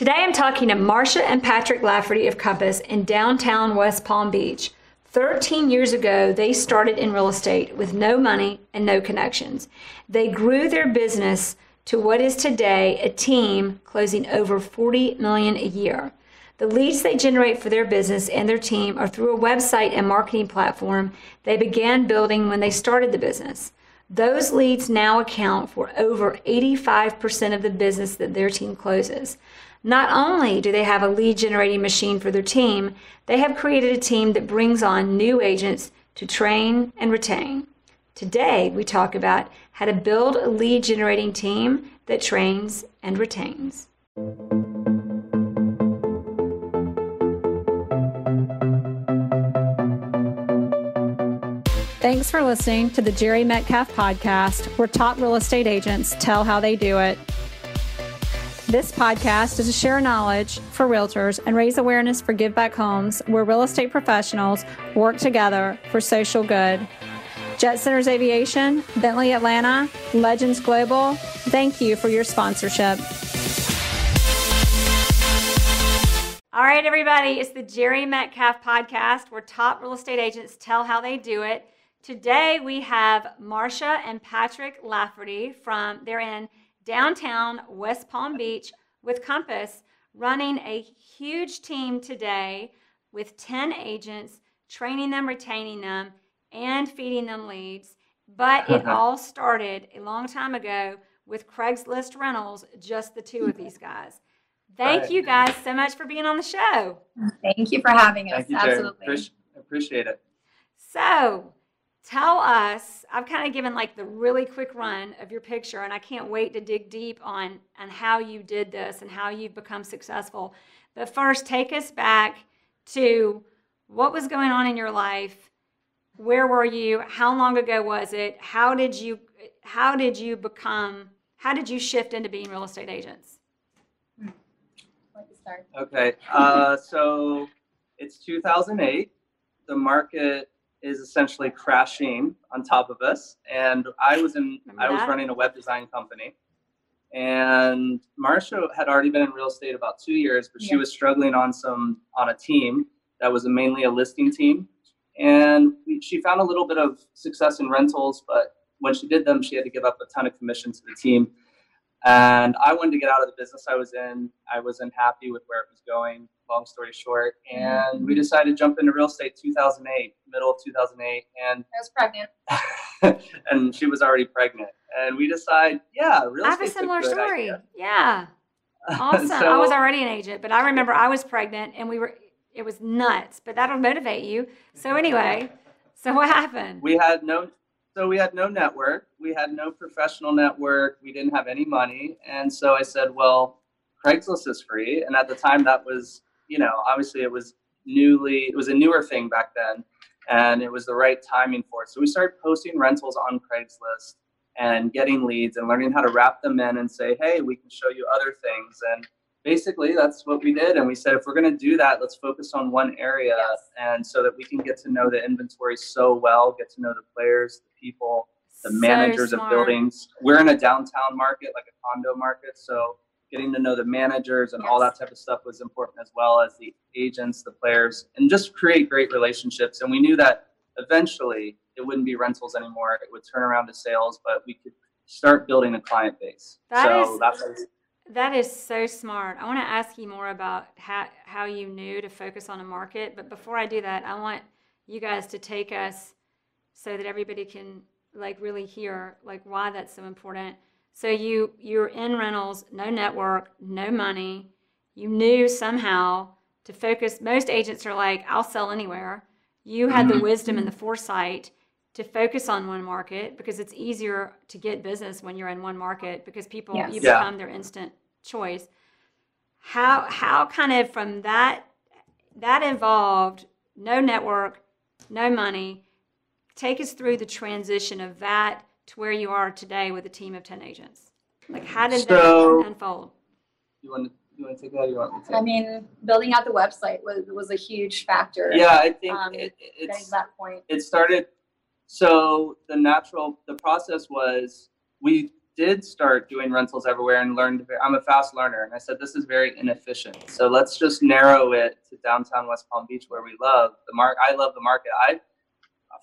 Today I'm talking to Marcia and Patrick Lafferty of Compass in downtown West Palm Beach. 13 years ago, they started in real estate with no money and no connections. They grew their business to what is today a team closing over $40 million a year. The leads they generate for their business and their team are through a website and marketing platform they began building when they started the business. Those leads now account for over 85% of the business that their team closes. Not only do they have a lead generating machine for their team, they have created a team that brings on new agents to train and retain. Today, we talk about how to build a lead generating team that trains and retains. Thanks for listening to the Jere Metcalf podcast, where top real estate agents tell how they do it. This podcast is to share knowledge for realtors and raise awareness for Give Back Homes, where real estate professionals work together for social good. Jet Centers Aviation, Bentley Atlanta, Legends Global, thank you for your sponsorship. All right, everybody, it's the Jere Metcalf podcast, where top real estate agents tell how they do it. Today we have Marcia and Patrick Lafferty they're in downtown West Palm Beach with Compass, running a huge team today with 10 agents, training them, retaining them, and feeding them leads. But it all started a long time ago with Craigslist rentals, just the two of these guys. Thank you guys so much for being on the show. Thank you for having us. Thank you, Absolutely. Appreciate it. So, tell us, I've kind of given like the really quick run of your picture, and I can't wait to dig deep on how you did this and how you've become successful. But first, take us back to what was going on in your life. Where were you? How long ago was it? How did you shift into being real estate agents? Let me start. Okay, so it's 2008. The market is essentially crashing on top of us, and I was running a web design company, and Marcia had already been in real estate about 2 years, but she was struggling on a team that was mainly a listing team, and she found a little bit of success in rentals, but when she did them, she had to give up a ton of commission to the team. And I wanted to get out of the business I was in. I wasn't happy with where it was going, long story short. And we decided to jump into real estate 2008, middle of 2008. And I was pregnant. and she was already pregnant. And we decided, real estate. I have a similar story. Idea. Yeah. Awesome. I was already an agent, but I remember I was pregnant and it was nuts, but that'll motivate you. So anyway, so what happened? We had no network. We had no professional network. We didn't have any money. And so I said, well, Craigslist is free. And at the time that was, obviously it was a newer thing back then, and it was the right timing for it. So we started posting rentals on Craigslist and getting leads and learning how to wrap them in and say, hey, we can show you other things. And basically that's what we did. And we said, if we're going to do that, let's focus on one area. Yes. And so that we can get to know the inventory so well, get to know the players, the people, the managers of buildings. We're in a downtown market, like a condo market. So getting to know the managers and all that type of stuff was important, as well as the agents, the players, and just create great relationships. And we knew that eventually it wouldn't be rentals anymore. It would turn around to sales, but we could start building a client base. That is so smart. I want to ask you more about how you knew to focus on a market. But before I do that, I want you guys to take us so that everybody can really hear why that's so important. So you're in rentals, no network, no money. You knew somehow to focus. Most agents are like, I'll sell anywhere. You had the wisdom and the foresight to focus on one market, because it's easier to get business when you're in one market, because people, you become their instant choice. How kind of from that involved no network, no money, take us through the transition of that to where you are today with a team of 10 agents. How did that unfold? You want to take that, or you want me to take it? I mean, building out the website was a huge factor. Yeah, I think getting to that point. It started. So the process was we did start doing rentals everywhere and learned, I'm a fast learner. And I said, this is very inefficient. So let's just narrow it to downtown West Palm Beach, where we love the market. I love the market.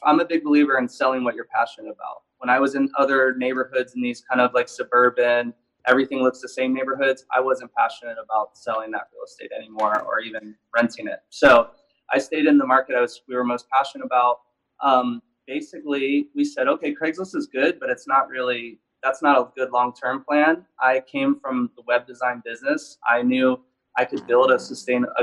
I'm a big believer in selling what you're passionate about. When I was in other neighborhoods in these kind of like suburban, everything looks the same neighborhoods, I wasn't passionate about selling that real estate anymore or even renting it. So I stayed in the market we were most passionate about. Basically, we said, okay, Craigslist is good, but that's not a good long-term plan. I came from the web design business. I knew I could build a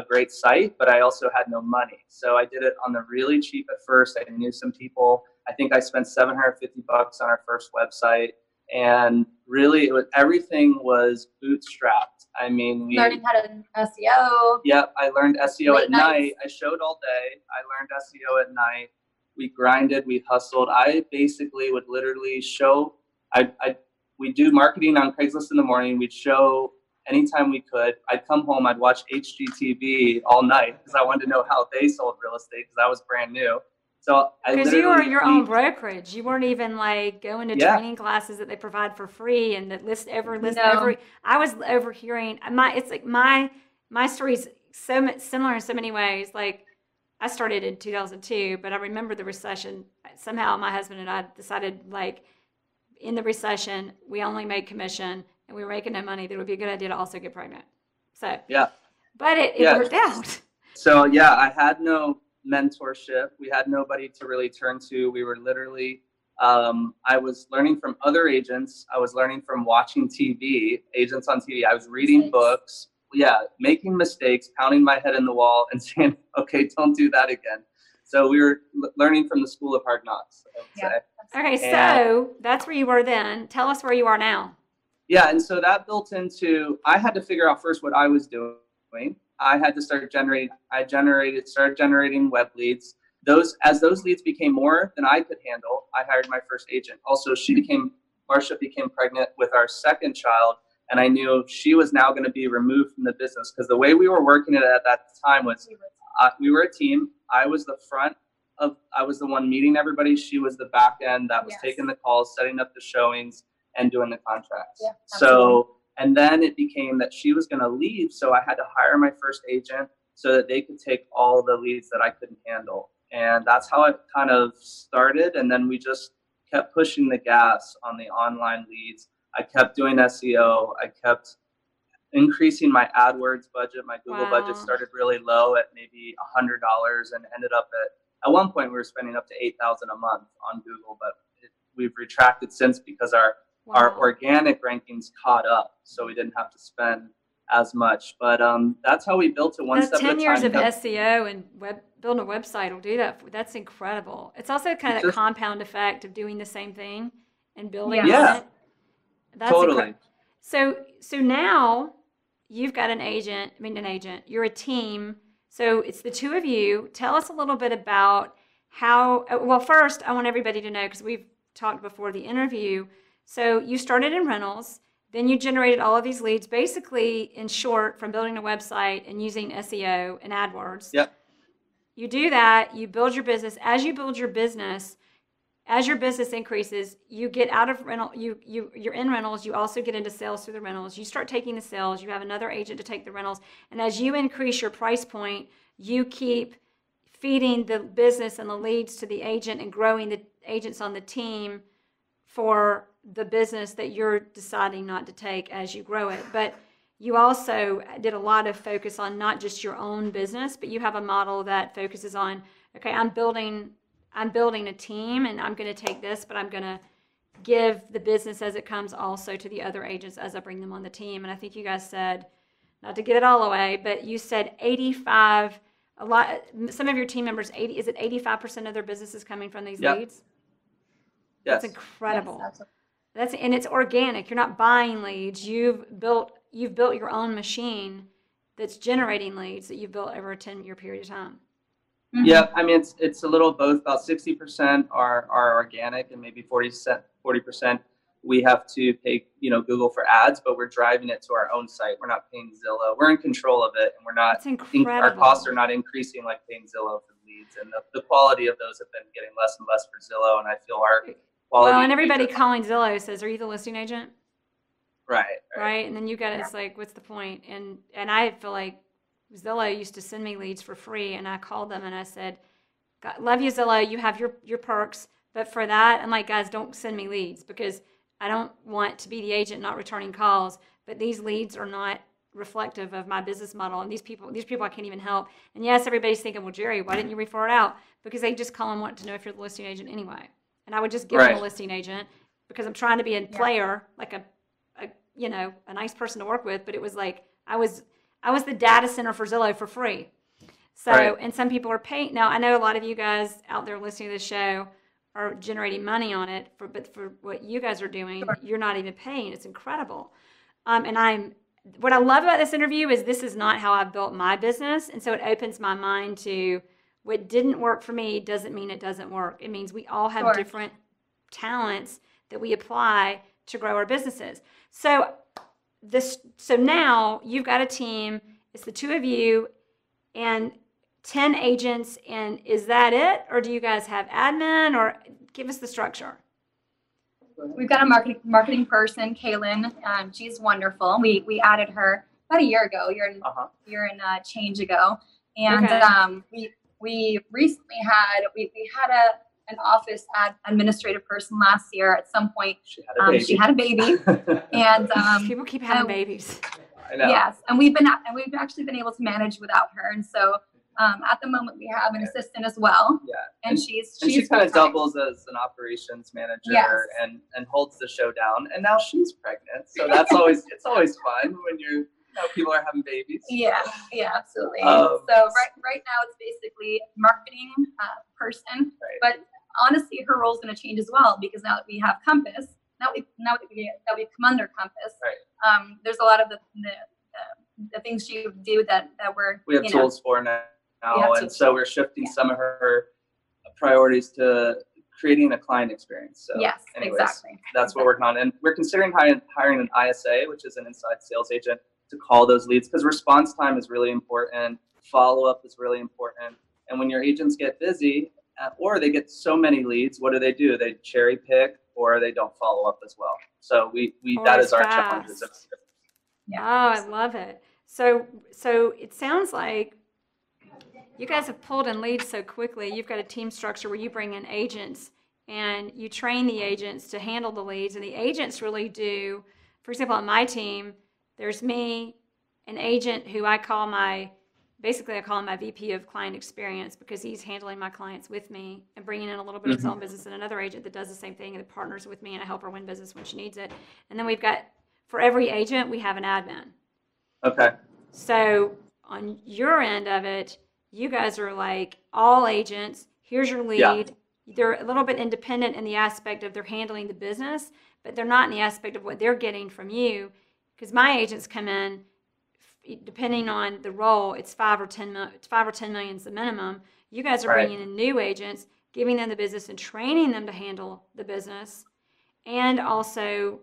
great site, but I also had no money. So I did it on the really cheap at first. I knew some people. I think I spent $750 on our first website. And really, everything was bootstrapped. I mean, learning how to SEO. Yep, I learned SEO Late at night. nights. I showed all day. I learned SEO at night. We grinded, we hustled. I basically would literally show. We'd do marketing on Craigslist in the morning. We'd show anytime we could. I'd come home. I'd watch HGTV all night because I wanted to know how they sold real estate because I was brand new. So because you were your own brokerage, you weren't even like going to training classes that they provide for free and that list every. I was overhearing my story's so similar in so many ways. Like I started in 2002, but I remember the recession. Somehow my husband and I decided like in the recession we only made commission and we were making no money. That it would be a good idea to also get pregnant. So but it worked out. So I had no mentorship. We had nobody to really turn to. We were literally, I was learning from other agents. I was learning from watching TV, agents on TV. I was reading books, making mistakes, pounding my head in the wall and saying, okay, don't do that again. So we were learning from the school of hard knocks, I would say. Okay, so that's where you were then. Tell us where you are now. Yeah, and so that built into, I had to figure out first what I was doing. I had to started generating web leads. As those leads became more than I could handle, I hired my first agent. Also, Marcia became pregnant with our second child, and I knew she was now going to be removed from the business because the way we were working it at that time was we were a team. I was I was the one meeting everybody. She was the back end that was taking the calls, setting up the showings, and doing the contracts. Yeah, so. And then it became that she was going to leave. So I had to hire my first agent so that they could take all the leads that I couldn't handle. And that's how it kind of started. And then we just kept pushing the gas on the online leads. I kept doing SEO. I kept increasing my AdWords budget. My Google budget started really low at maybe $100 and ended up at one point we were spending up to $8,000 a month on Google, but we've retracted since because our organic rankings caught up, so we didn't have to spend as much. But that's how we built it one step at a time. 10 years of SEO and building a website will do that. That's incredible. It's also kind of that compound effect of doing the same thing and building on it. That's totally. So now you've got an agent. You're a team. So it's the two of you. Tell us a little bit about how. Well, first I want everybody to know because we've talked before the interview. So you started in rentals, then you generated all of these leads, basically, in short, from building a website and using SEO and AdWords. Yep. You do that, you build your business. As you build your business, as your business increases, you get out of rental, you're in rentals, you also get into sales through the rentals. You start taking the sales, you have another agent to take the rentals. And as you increase your price point, you keep feeding the business and the leads to the agent and growing the agents on the team for the business that you're deciding not to take as you grow it. But you also did a lot of focus on not just your own business, but you have a model that focuses on, okay, I'm building a team and I'm going to take this, but I'm going to give the business as it comes also to the other agents as I bring them on the team. And I think you guys said, not to give it all away, but you said 85, some of your team members, is it 85% of their business is coming from these leads? Yes. That's incredible. Yes, and it's organic. You're not buying leads. You've built your own machine that's generating leads that you've built over a 10-year period of time. Mm-hmm. Yeah, it's a little both. About 60% are organic, and maybe 40% we have to pay Google for ads, but we're driving it to our own site. We're not paying Zillow. We're in control of it, and we're not. That's incredible. Our costs are not increasing like paying Zillow for leads, and the quality of those have been getting less and less for Zillow. And I feel quality. Well, and everybody agent. calling Zillow says, "Are you the listing agent?" Right. Right, and then you got it. It's like, what's the point? And I feel like Zillow used to send me leads for free, and I called them and I said, God, "Love you, Zillow. You have your perks, but for that, I'm like, guys, don't send me leads because I don't want to be the agent not returning calls. But these leads are not reflective of my business model, and these people I can't even help. And yes, everybody's thinking, well, Jere, why didn't you refer it out? Because they just call and want to know if you're the listing agent anyway. And I would just give them a listing agent because I'm trying to be a player, like a nice person to work with. But it was like I was the data center for Zillow for free. So and some people are paying. Now I know a lot of you guys out there listening to this show are generating money on it, but for what you guys are doing, you're not even paying. It's incredible. What I love about this interview is this is not how I've built my business. And so it opens my mind to what didn't work for me doesn't mean it doesn't work. It means we all have different talents that we apply to grow our businesses. So now you've got a team. It's the two of you and 10 agents. And is that it? Or do you guys have admin? Or give us the structure. We've got a marketing person, Kaylin. She's wonderful. We added her about a year ago, year and change ago, and we recently had an office administrative person last year. At some point, she had a baby, and people keep having babies. I know. Yes, and we've actually been able to manage without her, and so. At the moment, we have an assistant as well. Yeah, and she kind of doubles as an operations manager and holds the show down. And now she's pregnant, so it's always fun when people are having babies. Yeah, absolutely. So right now it's basically marketing person, but honestly, her role is going to change as well because now that we have Compass, now that we've come under Compass, there's a lot of the things she would do that we have tools for now. And so we're shifting some of her priorities to creating a client experience. So exactly. That's what we're working on. And we're considering hiring an ISA, which is an inside sales agent, to call those leads because response time is really important. Follow-up is really important. And when your agents get busy or they get so many leads, what do? They cherry pick or they don't follow up as well. So that is our challenge. Oh, I love it. So it sounds like you guys have pulled in leads so quickly. You've got a team structure where you bring in agents and you train the agents to handle the leads. And the agents really do, for example, on my team, there's me, an agent who I call him my VP of client experience because he's handling my clients with me and bringing in a little bit of his own business, and another agent that does the same thing and that partners with me, and I help her win business when she needs it. And then we've got, for every agent, we have an admin. Okay. So on your end of it, you guys are like all agents. Here's your lead. Yeah. They're a little bit independent in the aspect of they're handling the business, but they're not in the aspect of what they're getting from you. Because my agents come in, depending on the role, it's 5 or 10 million is the minimum. You guys are bringing in new agents, giving them the business and training them to handle the business, and also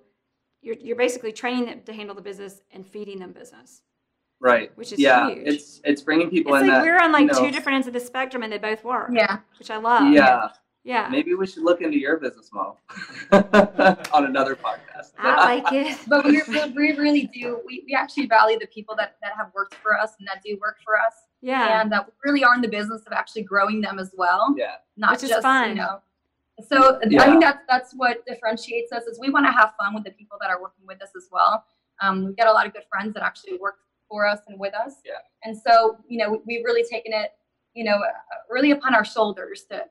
you're basically training them to handle the business and feeding them business. Right. Which is huge. It's bringing people in. It's like that, we're on two different ends of the spectrum and they both work. Yeah. Which I love. Yeah. Maybe we should look into your business model on another podcast. I like it. But we really do. We actually value the people that have worked for us and that do work for us. Yeah. And that we really are in the business of actually growing them as well. Yeah. Not just fun. So I think that's what differentiates us is we want to have fun with the people that are working with us as well. We've got a lot of good friends that actually work for us and with us. Yeah. And so, we've really taken it, really upon our shoulders to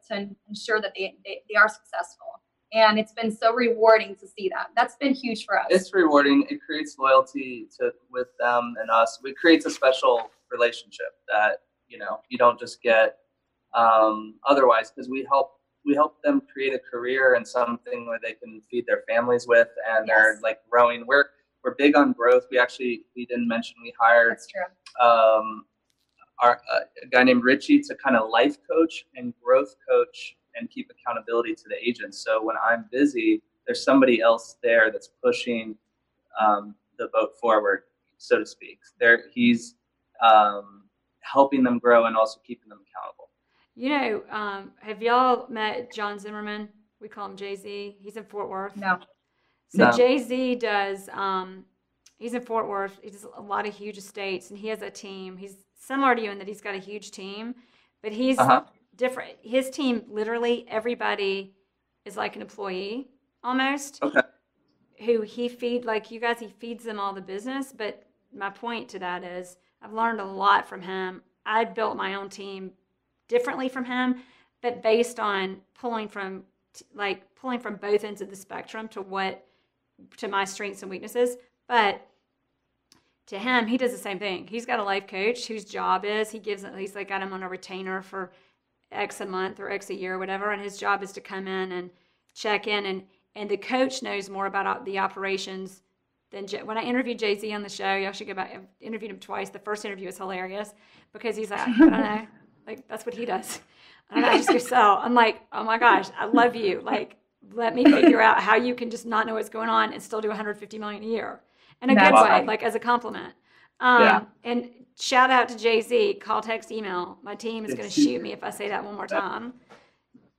ensure that they are successful. And it's been so rewarding to see that. That's been huge for us. It's rewarding. It creates loyalty with them and us. It creates a special relationship that, you don't just get otherwise, because we help them create a career and something where they can feed their families with, and they're like growing. We're big on growth. We didn't mention we hired a guy named Richie to kind of life coach and growth coach and keep accountability to the agents. So when I'm busy, there's somebody else there that's pushing the boat forward, so to speak. He's helping them grow and also keeping them accountable. Have y'all met John Zimmerman? We call him Jay-Z. He's in Fort Worth. No. So No. Jay-Z does, he's in Fort Worth. He does a lot of huge estates, and he has a team. He's similar to you in that he's got a huge team, but he's different. His team, literally everybody is like an employee almost. Okay. Who he like you guys, he feeds them all the business. But my point to that is I've learned a lot from him. I built my own team differently from him, but based on pulling from both ends of the spectrum to my strengths and weaknesses. But to him, he does the same thing. He's got a life coach whose job is he's like got him on a retainer for X a month or X a year or whatever, and his job is to come in and check in, and the coach knows more about the operations than when I interviewed Jay-Z on the show. Y'all should go back. I've interviewed him twice. The first interview was hilarious because he's like, I don't know, like that's what he does. I don't know, I just go sell. I'm like, oh my gosh, I love you. Like, let me figure out how you can just not know what's going on and still do 150 million a year in a good way, like as a compliment. And shout out to Jay-Z, call, text, email. My team is going to shoot me if I say that one more time,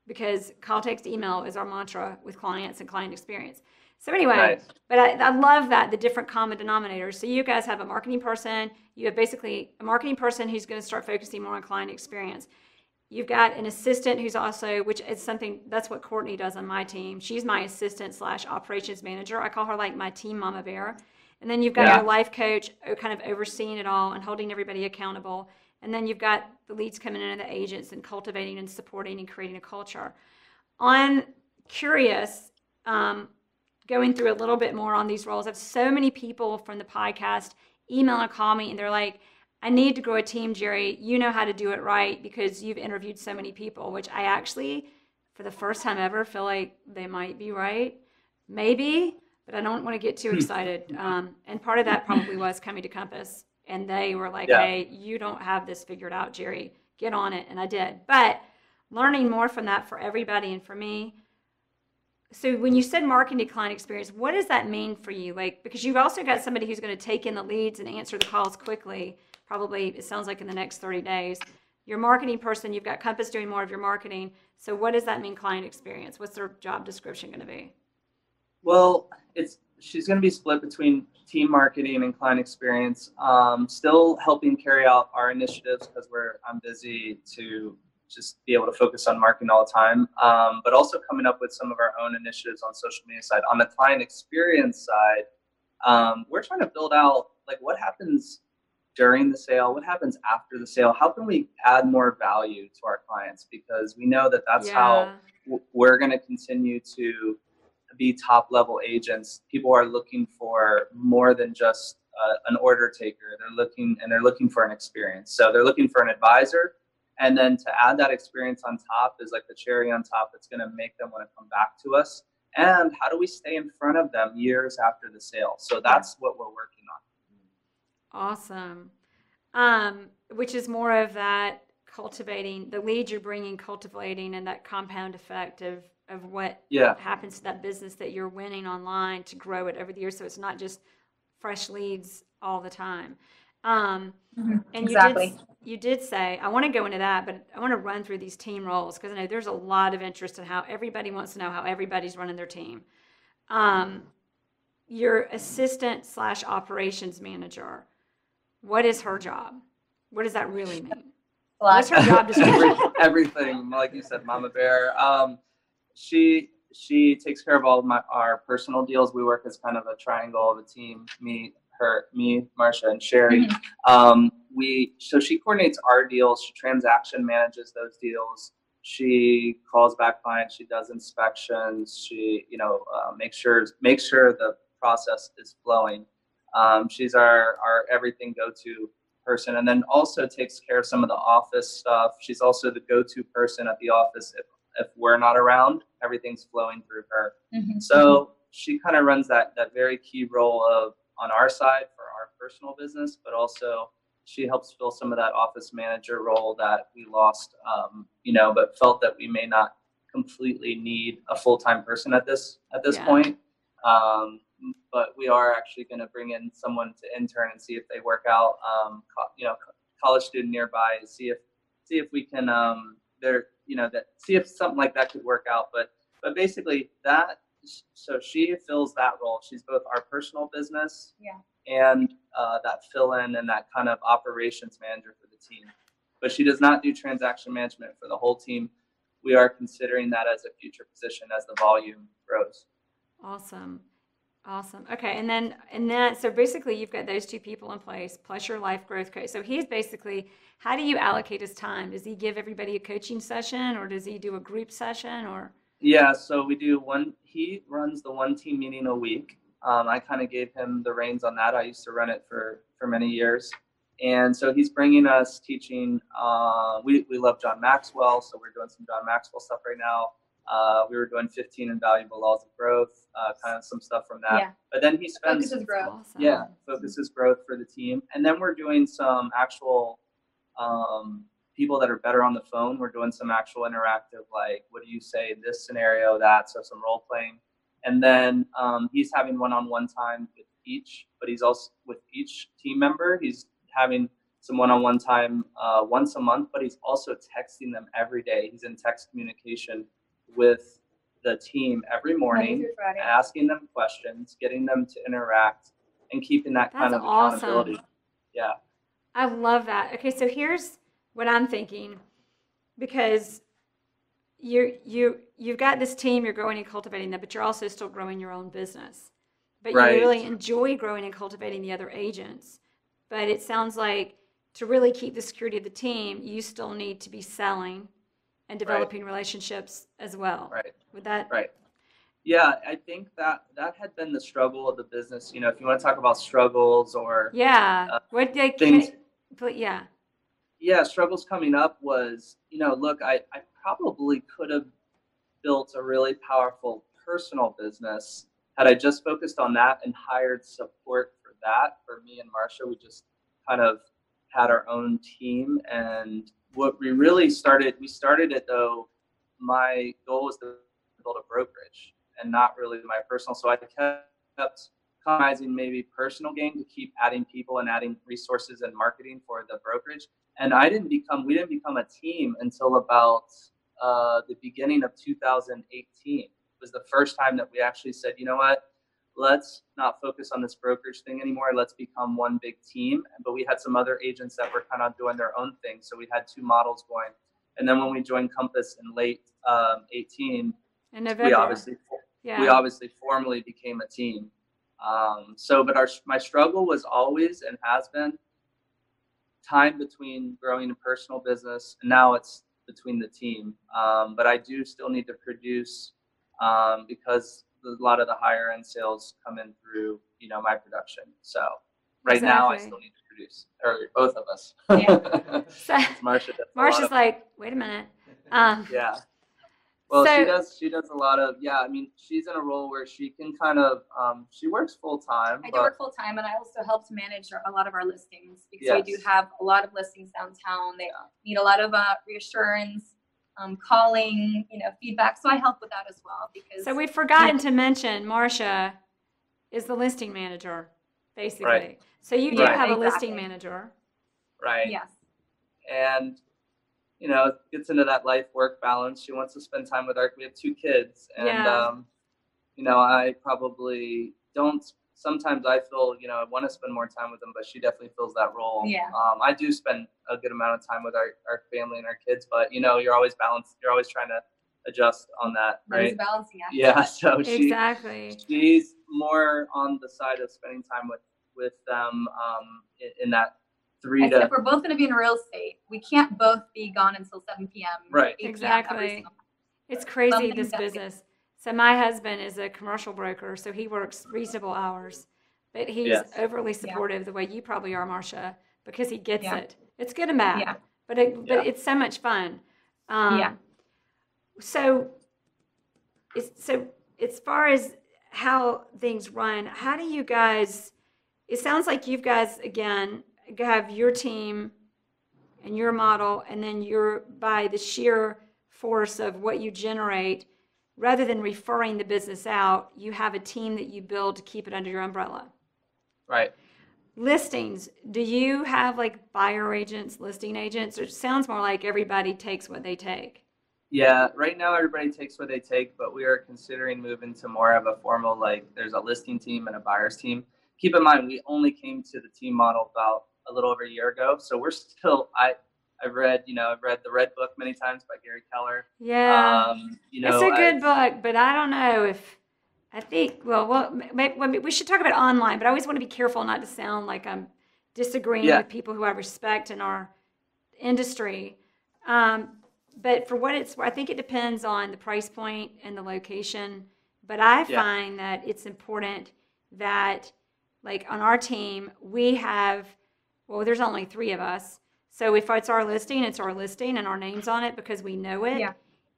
because call, text, email is our mantra with clients and client experience. So anyway, but I love that, the different common denominators. So you guys have a marketing person. You have basically a marketing person who's going to start focusing more on client experience. You've got an assistant who's also, which is something, that's what Courtney does on my team. She's my assistant / operations manager. I call her like my team mama bear. And then you've got your life coach kind of overseeing it all and holding everybody accountable. And then you've got the leads coming in, the agents, and cultivating and supporting and creating a culture. I'm curious, going through a little bit more on these roles. I have so many people from the podcast email and call me, and they're like, I need to grow a team, Jere. You know how to do it right because you've interviewed so many people, which I actually, for the first time ever, feel like they might be right. Maybe, but I don't want to get too excited. And part of that probably was coming to Compass. And they were like, hey, you don't have this figured out, Jere. Get on it. And I did. But learning more from that for everybody and for me. So when you said marketing client experience, what does that mean for you? Like, because you've also got somebody who's going to take in the leads and answer the calls quickly. Probably, it sounds like in the next 30 days. Your marketing person, you've got Compass doing more of your marketing. So what does that mean, client experience? What's their job description going to be? Well, she's going to be split between team marketing and client experience. Still helping carry out our initiatives because I'm busy to just be able to focus on marketing all the time. But also coming up with some of our own initiatives on social media side. On the client experience side, we're trying to build out like what happens during the sale, what happens after the sale, how can we add more value to our clients? Because we know that that's how we're going to continue to be top level agents. People are looking for more than just an order taker. They're looking for an experience. So they're looking for an advisor. And then to add that experience on top is like the cherry on top that's going to make them want to come back to us. And how do we stay in front of them years after the sale? So that's what we're working on. Awesome. Which is more of that cultivating, the leads you're bringing, cultivating, and that compound effect of what happens to that business that you're winning online to grow it over the years. So it's not just fresh leads all the time. And exactly. You did say, I want to go into that, but I want to run through these team roles because I know there's a lot of interest in how everybody wants to know how everybody's running their team. Your assistant / operations manager, what is her job? What does that really mean? What's her job description? Everything, like you said, Mama Bear. She takes care of all of our personal deals. We work as kind of a triangle of a team. Me, Marcia, and Sherry. So she coordinates our deals. She transaction manages those deals. She calls back clients. She does inspections. She, makes sure the process is flowing. She's our everything go-to person, and then also takes care of some of the office stuff. She's also the go-to person at the office if we're not around. Everything's flowing through her. So she kind of runs that very key role of on our side for our personal business, but also she helps fill some of that office manager role that we lost, but felt that we may not completely need a full-time person at this point. But we are actually going to bring in someone to intern and see if they work out. College student nearby, see if we can see if something like that could work out. But But basically so she fills that role. She's both our personal business and that fill-in and that kind of operations manager for the team. But she does not do transaction management for the whole team. We are considering that as a future position as the volume grows. Awesome. Okay, and then so basically you've got those two people in place plus your life growth coach. So he's basically, how do you allocate his time? Does he give everybody a coaching session, or does he do a group session, or? Yeah, so we do he runs the one team meeting a week. I kind of gave him the reins on that. I used to run it for many years. And so he's bringing us teaching. We love John Maxwell, so we're doing some John Maxwell stuff right now. We were doing 15 Invaluable Laws of Growth, kind of some stuff from that. Yeah. But then he spends focuses growth. Awesome. Focuses growth for the team. And then we're doing some actual people that are better on the phone. We're doing some actual interactive, like, what do you say in this scenario, that, so some role playing. And then he's having one-on-one time with each, but he's also with each team member. He's having some one-on-one time once a month, but he's also texting them every day. He's in text communication with the team every morning, asking them questions, getting them to interact, and keeping that kind of accountability. Awesome. Yeah. I love that. Okay, so here's what I'm thinking, because you've got this team, you're growing and cultivating them, but you're also still growing your own business. But right. You really enjoy growing and cultivating the other agents. But it sounds like to really keep the security of the team, you still need to be selling and developing relationships as well. Right. With that? Right. Yeah, I think that had been the struggle of the business. You know, if you want to talk about struggles or what they things, but yeah. Yeah, struggles coming up was, look, I probably could have built a really powerful personal business had I just focused on that and hired support for that. For me and Marcia, we just kind of had our own team. And what we started it though, my goal was to build a brokerage and not really my personal. So I kept compromising maybe personal gain to keep adding people and adding resources and marketing for the brokerage. And we didn't become a team until about the beginning of 2018. It was the first time that we actually said, you know what, let's not focus on this brokerage thing anymore. Let's become one big team. But we had some other agents that were kind of doing their own thing. So we had two models going. And then when we joined Compass in late 18, in November, we obviously formally became a team. But my struggle was always and has been time between growing a personal business, and now it's between the team. But I do still need to produce because a lot of the higher end sales come in through, my production. So now I still need to produce, or both of us. Yeah. So, Marcia's like, wait a minute. Yeah. Well, she does a lot of, she's in a role where she can kind of, she works full time. I do work full time, and I also help to manage a lot of our listings because we do have a lot of listings downtown. They need a lot of reassurance, calling, feedback. So I help with that as well. So we've forgotten to mention Marcia is the listing manager, basically. Right. So you do have a listing manager. Right. Yes. And it gets into that life-work balance. She wants to spend time with we have two kids. And, I probably don't. Sometimes I feel, I want to spend more time with them, but she definitely fills that role. Yeah. I do spend a good amount of time with our family and our kids, but, you're always balanced. You're always trying to adjust on that, right? There's a balancing act. Yeah, so exactly. She's more on the side of spending time with them in that 3 to... If we're both going to be in real estate, we can't both be gone until 7 p.m. Right. Exactly. It's crazy, this business. So my husband is a commercial broker, so he works reasonable hours, but he's overly supportive the way you probably are, Marcia, because he gets it. It's good and bad, but it's so much fun. So as far as how things run, how do you guys? It sounds like you guys again have your team and your model, and then you're by the sheer force of what you generate. Rather than referring the business out, you have a team that you build to keep it under your umbrella. Right. Listings, do you have like buyer agents, listing agents? Or it sounds more like everybody takes what they take. Yeah, right now everybody takes what they take, but we are considering moving to more of a formal, like there's a listing team and a buyer's team. Keep in mind, we only came to the team model about a little over a year ago. So we're still, I've read the Red Book many times by Gary Keller. Yeah. It's a good book, but I don't know if, I think, maybe we should talk about online, but I always want to be careful not to sound like I'm disagreeing with people who I respect in our industry. But for what it's, I think it depends on the price point and the location. But I find that it's important that, like on our team, we have, there's only 3 of us. So if it's our listing, it's our listing and our name's on it because we know it. Yeah.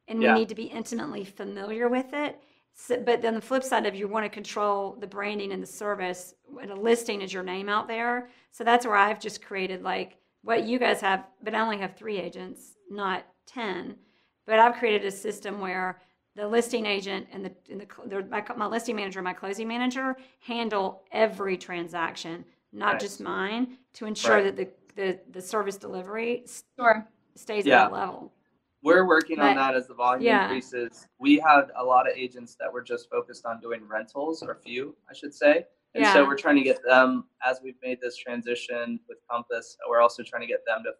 And we need to be intimately familiar with it. So, but then the flip side of you want to control the branding and the service. And a listing is your name out there. So that's where I've just created like what you guys have, but I only have 3 agents, not 10. But I've created a system where the listing agent and my listing manager and my closing manager handle every transaction, not just mine, to ensure that the service delivery stays at that level. We're working on that as the volume increases. We had a lot of agents that were just focused on doing rentals, or few, I should say. And so we're trying to get them, as we've made this transition with Compass, we're also trying to get them to,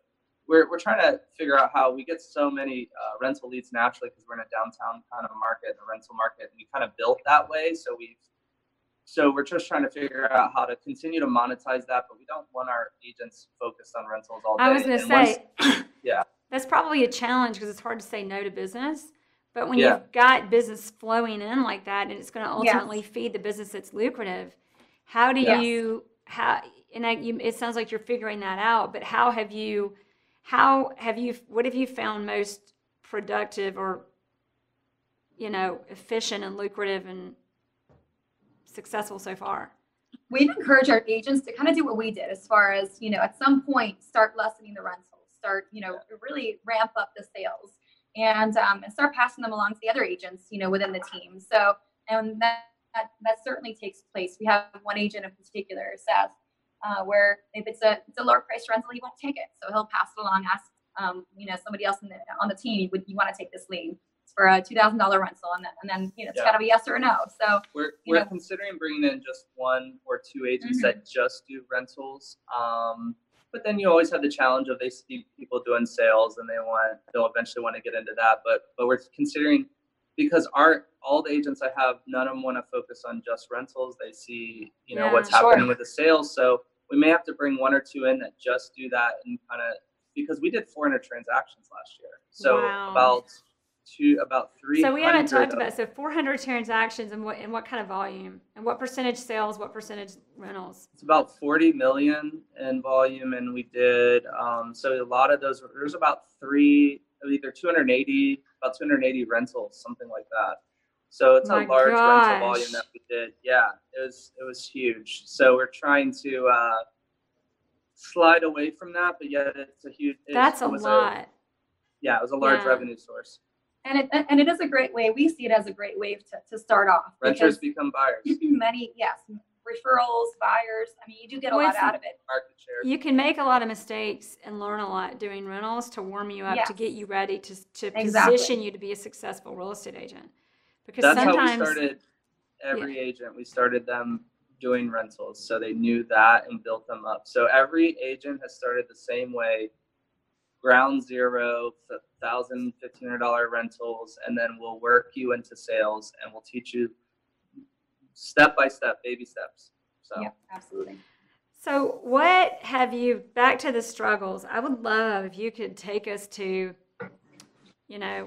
we're trying to figure out how we get so many rental leads naturally because we're in a downtown kind of market, a rental market, and we kind of built that way. So we're just trying to figure out how to continue to monetize that, but we don't want our agents focused on rentals all day. I was going to say, that's probably a challenge because it's hard to say no to business. But when you've got business flowing in like that, and it's going to ultimately feed the business that's lucrative, how do you, it sounds like you're figuring that out, but what have you found most productive or, efficient and lucrative and successful so far? We've encouraged our agents to kind of do what we did as far as, at some point start lessening the rentals, start, really ramp up the sales and start passing them along to the other agents, within the team. So, and that certainly takes place. We have one agent in particular, Seth, where if it's a lower price rental, he won't take it. So he'll pass it along, ask, somebody else on the team, you want to take this lead? It's for a $2,000 rental. And then it's got to be yes or no. So we're considering bringing in just 1 or 2 agents that just do rentals. But then you always have the challenge of they see people doing sales and they'll eventually want to get into that. But we're considering, because all the agents I have, none of them want to focus on just rentals. They see, what's happening with the sales. So we may have to bring 1 or 2 in that just do that and kind of, because we did 400 transactions last year. So about 300. So we haven't talked about, 400 transactions and what kind of volume and what percentage sales, what percentage rentals? It's about 40 million in volume. And we did, so a lot of those, there's about either 280 rentals, something like that. So it's a large rental volume that we did. Yeah, it was huge. So we're trying to slide away from that, but yet it's a huge. That's a lot. It was a large revenue source. And it is a great way. We see it as a great way to start off. Renters become buyers. Many, referrals, buyers. I mean, you do get a lot out of it. Market share. You can make a lot of mistakes and learn a lot doing rentals to warm you up, to get you ready to position you to be a successful real estate agent. Because that's how we started every agent. We started them doing rentals, so they knew that and built them up. So every agent has started the same way. Ground zero, $1,000, $1,500 rentals, and then we'll work you into sales and we'll teach you step by step, baby steps. So yeah, absolutely. So back to the struggles, I would love if you could take us to,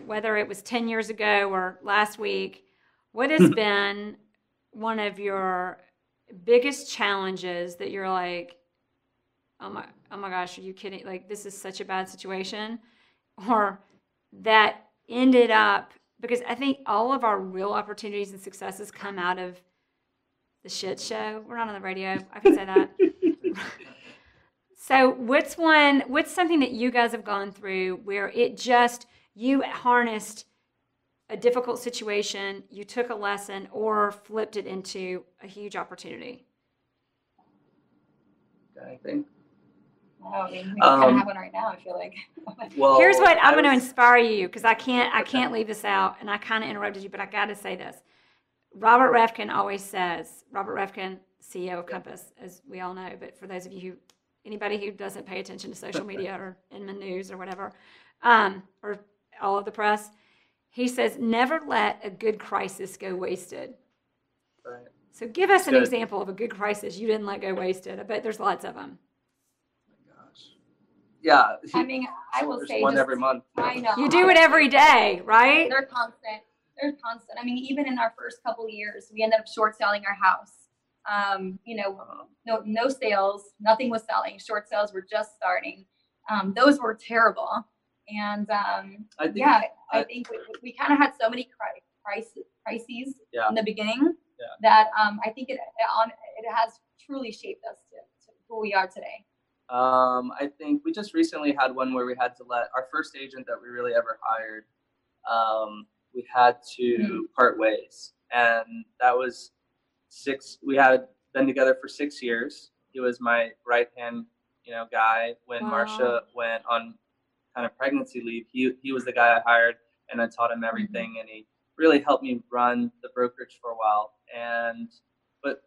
whether it was 10 years ago or last week, what has been one of your biggest challenges that you're like, oh my gosh, are you kidding? Like, this is such a bad situation, or that ended up, because I think all of our real opportunities and successes come out of the shit show. We're not on the radio. I can say that. So what's something that you guys have gone through where you harnessed a difficult situation, you took a lesson or flipped it into a huge opportunity? Anything? Oh, I mean, we kind of have one right now, I feel like. Well, here's what I'm going to inspire you, because I can't leave this out, and I kind of interrupted you, but I got to say this. Robert Refkin always says, Robert Refkin, CEO of Compass, as we all know, but for those of you anybody who doesn't pay attention to social media or in the news or whatever, or all of the press, he says, never let a good crisis go wasted. Right. So give us an example of a good crisis you didn't let go wasted. I bet there's lots of them. Yeah. I mean, I will say one every month. I know. You do it every day, right? They're constant. They're constant. I mean, even in our first couple of years, we ended up short selling our house. No sales, nothing was selling. Short sales were just starting. Those were terrible. And I think we kind of had so many crises in the beginning that I think it has truly shaped us to who we are today. I think we just recently had one where we had to let our first agent that we really ever hired, we had to part ways. And that was we had been together for 6 years. He was my right-hand, guy. When Marcia went on kind of pregnancy leave, he was the guy I hired, and I taught him everything, and he really helped me run the brokerage for a while. But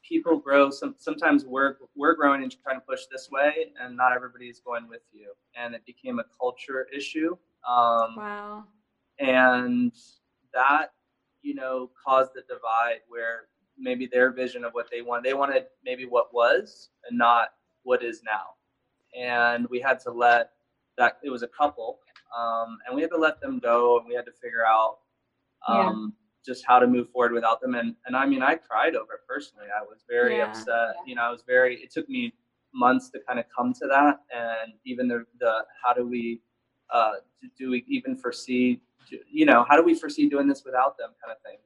people grow. Sometimes we're growing and trying to push this way, and not everybody's going with you. And it became a culture issue. And that, caused the divide where maybe their vision of what they wanted maybe what was and not what is now. And we had to let that, it was a couple, and we had to let them go, and we had to figure out just how to move forward without them. And I mean, I cried over it personally. I was very upset. It took me months to kind of come to that. And even the how do we even foresee, how do we foresee doing this without them kind of thing.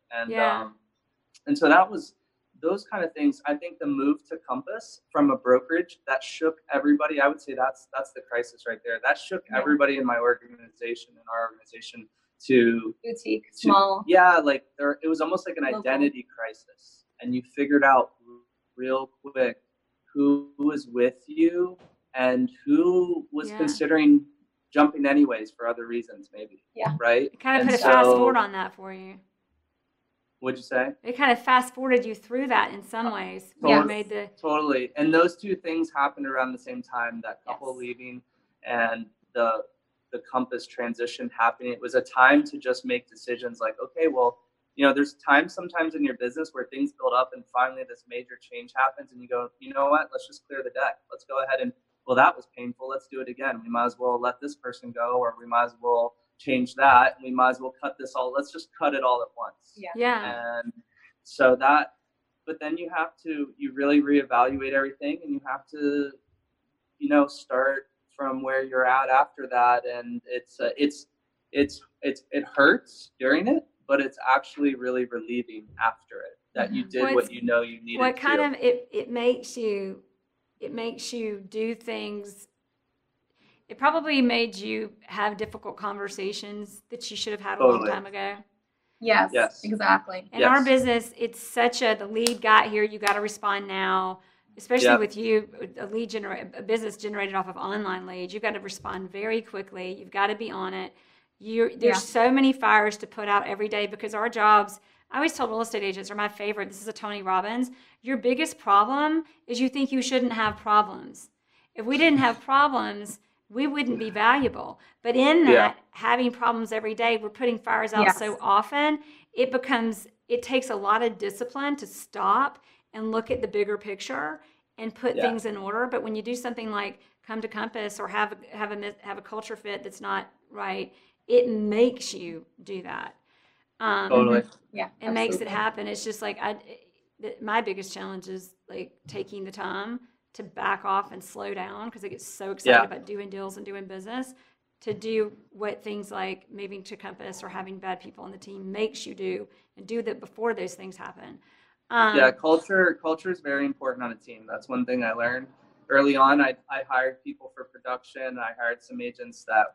And so that was those kind of things. I think the move to Compass from a brokerage, that shook everybody. I would say that's the crisis right there. That shook everybody in my organization, in our organization, to boutique, small. It was almost like an identity crisis. And you figured out real quick who was with you and who was considering jumping anyways for other reasons, maybe. Yeah. Right? It kind of put a fast forward on that for you. What'd you say? It kind of fast forwarded you through that in some ways. Totally. And those two things happened around the same time, that couple leaving and the Compass transition happening. It was a time to just make decisions like, okay, well, there's times sometimes in your business where things build up and finally this major change happens and you go, you know what, let's just clear the deck. Let's go ahead and, well, that was painful. Let's do it again. We might as well let this person go, or we might as well change that. We might as well cut this all. Let's just cut it all at once. And so but then you really reevaluate everything, and you have to, start from where you're at after that. And it hurts during it, but it's actually really relieving after it that you did what you needed. What kind of it makes you do things. It probably made you have difficult conversations that you should have had a long time ago. Yes, exactly. In our business, it's the lead got here, you got to respond now. Especially with you, a business generated off of online leads, you've got to respond very quickly. You've got to be on it. There's so many fires to put out every day, because our jobs, I always tell real estate agents, are my favorite. This is a Tony Robbins. Your biggest problem is you think you shouldn't have problems. If we didn't have problems, we wouldn't be valuable. But in that, having problems every day, we're putting fires out so often, it takes a lot of discipline to stop and look at the bigger picture and put things in order. But when you do something like come to Compass or have a culture fit that's not right, it makes you do that. Totally. It makes it happen. It's just like my biggest challenge is like taking the time to back off and slow down, because I get so excited about doing deals and doing business, to do what things like moving to Compass or having bad people on the team makes you do, and do that before those things happen. Culture is very important on a team. That's one thing I learned early on. I hired people for production. I hired some agents that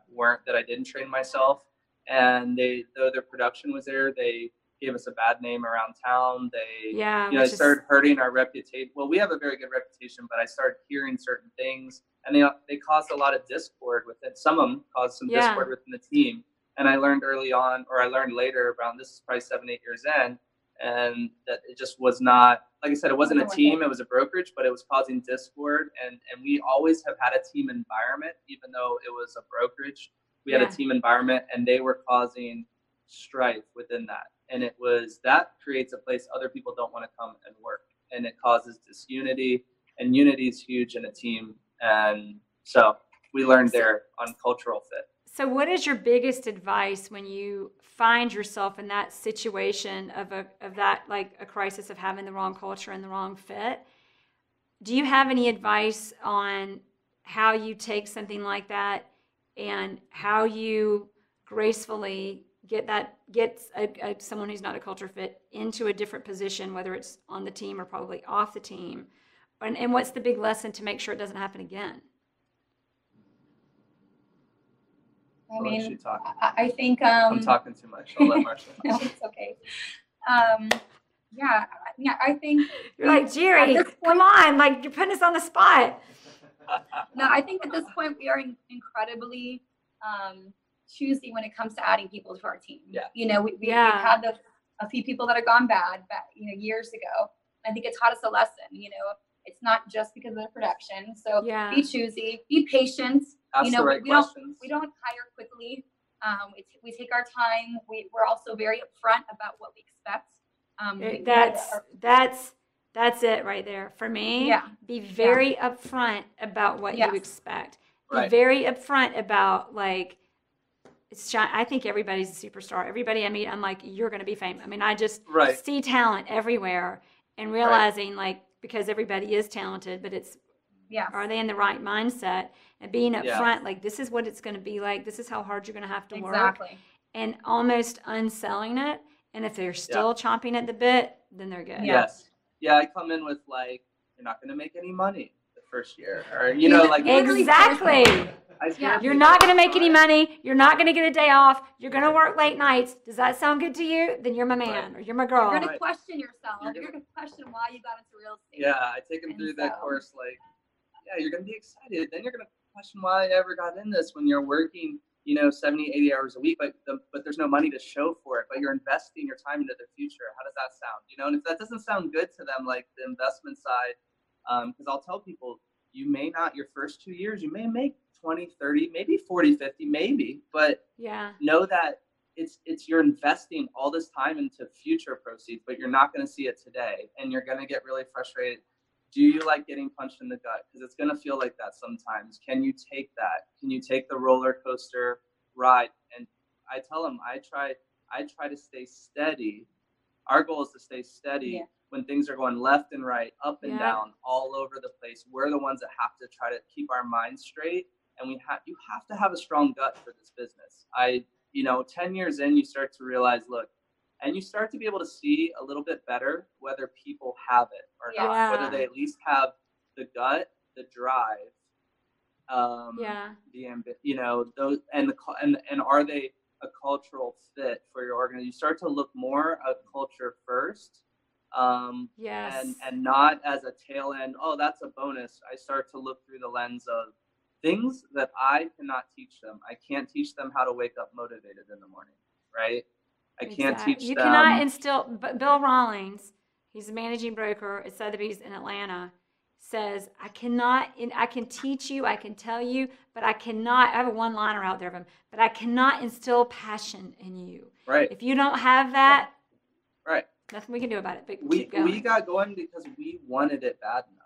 I didn't train myself, and though their production was there, they gave us a bad name around town. They, they started hurting our reputation. Well, we have a very good reputation, but I started hearing certain things, and they caused a lot of discord within. Some of them caused some discord within the team. And I learned early on, or I learned later around, this is probably 7-8 years in, and that it just was not, like I said, it wasn't a team, it was a brokerage, but it was causing discord. And we always have had a team environment, even though it was a brokerage. We had a team environment, and they were causing strife within that. And that creates a place other people don't want to come and work. And it causes disunity, and unity is huge in a team. And so we learned there on cultural fit. So what is your biggest advice when you find yourself in that situation of that, like a crisis of having the wrong culture and the wrong fit? Do you have any advice on how you take something like that and how you gracefully get someone who's not a culture fit into a different position, whether it's on the team or probably off the team? And what's the big lesson to make sure it doesn't happen again? I think I'm talking too much. I'll let Marcia. No, it's okay. I think you're like, Jere, come on, like you're putting us on the spot. No, I think at this point we are incredibly choosy when it comes to adding people to our team. Yeah. We've had a few people that have gone bad, years ago. I think it taught us a lesson. It's not just because of the production. So be choosy, be patient. Ask the right questions. We don't hire quickly. We take our time. We're also very upfront about what we expect. That's it right there for me. Be very upfront about what you expect. Be very upfront about I think everybody's a superstar. Everybody I meet, I'm like, you're going to be famous. I mean, I just see talent everywhere and realizing because everybody is talented, but it's are they in the right mindset and being upfront, this is what it's going to be like. This is how hard you're going to have to work, and almost unselling it. And if they're still chomping at the bit, then they're good. Yes. Yeah, I come in with you're not going to make any money the first year, or exactly. You're not going to make any money. You're not going to get a day off. You're going to work late nights. Does that sound good to you? Then you're my man or you're my girl. You're going to question yourself. You're going to question why you got into real estate. Yeah, I take them through that course. You're going to be excited. Then you're going to question why I ever got in this when you're working, 70, 80 hours a week, but there's no money to show for it, but you're investing your time into the future. How does that sound? And if that doesn't sound good to them, like the investment side, because I'll tell people, you may not, your first 2 years, you may make 20, 30, maybe 40, 50, maybe, but know that you're investing all this time into future proceeds, but you're not going to see it today. And you're going to get really frustrated. Do you like getting punched in the gut? Because it's going to feel like that sometimes. Can you take that? Can you take the roller coaster ride? And I tell them, I try to stay steady. Our goal is to stay steady when things are going left and right, up and down, all over the place. We're the ones that have to try to keep our minds straight. And you have to have a strong gut for this business. 10 years in, you start to realize, and you start to be able to see a little bit better whether people have it or not, whether they at least have the gut, the drive, those, and are they a cultural fit for your organization? You start to look more at culture first, and not as a tail end. Oh, that's a bonus. I start to look through the lens of things that I cannot teach them. I can't teach them how to wake up motivated in the morning, right? I can't teach them. You cannot instill. Bill Rawlings, he's a managing broker at Sotheby's in Atlanta, says, I can teach you, I can tell you, but I cannot, I have a one-liner out there of him, but I cannot instill passion in you. Right. If you don't have that, nothing we can do about it, but we, keep going. We got going because we wanted it bad enough.